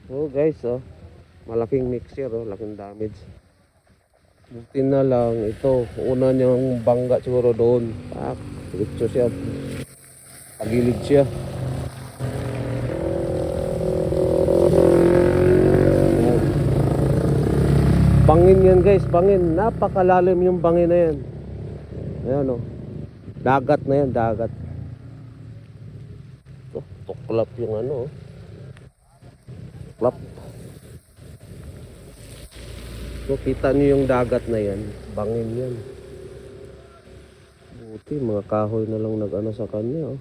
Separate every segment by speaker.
Speaker 1: Oh guys, oh. Malaking mixer, oh. Laking damage. Buti na lang, ito. Una niyang bangga siguro doon. Diretso siya. Pagilid siya. Ayan. Bangin yan guys, bangin. Napakalalim yung bangin na yan. Ayan, oh. Dagat na yan, dagat. Oh, tuklap yung ano, oh. Tuklap. So, kita niyo yung dagat na yan. Bangin yan. Buti, mga kahoy na lang nag-ano sa kanya, oh.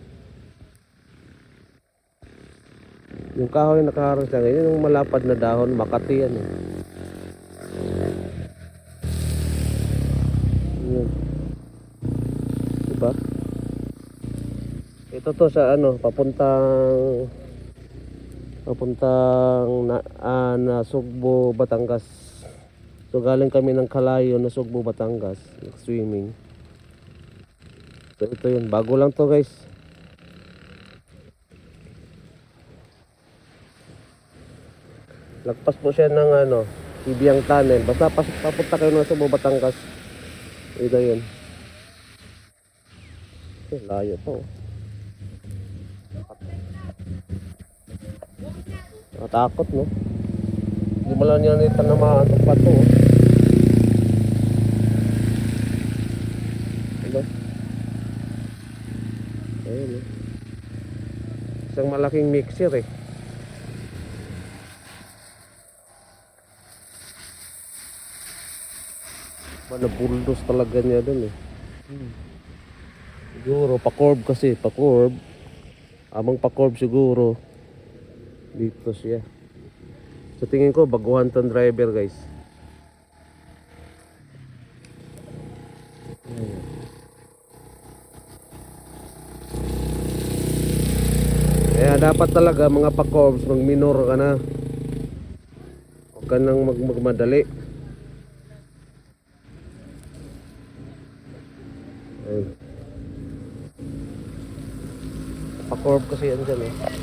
Speaker 1: Yung kahoy na nakaharang sa kanya, yung malapad na dahon, Makati yan, eh. Yan. Diba? Ito to sa ano, papuntang na Sugbo, Batangas. So galing kami ng Kalayo na Sugbo, Batangas, swimming. So ito yun, bago lang to guys. Lagpas po siya ng ano, Ibiang Tunnel. Basta papunta kayo ng Sugbo, Batangas. Ito yun. Layo to. Natakot, no? Hindi mo lang yan itanamaan ng pato, oh. Diba? Ayun, eh. Isang malaking mixer, eh. Manabuldos talaga niya dun, eh. Siguro, pa-curve kasi, pa-curve. Amang pa-curve siguro. Dito siya. So tingin ko, baguhan tong driver guys. Kaya dapat talaga mga pa-curves, mag-minor ka na. Huwag ka nang magmadali. Ayun. Pa-curve kasi yan dyan, eh.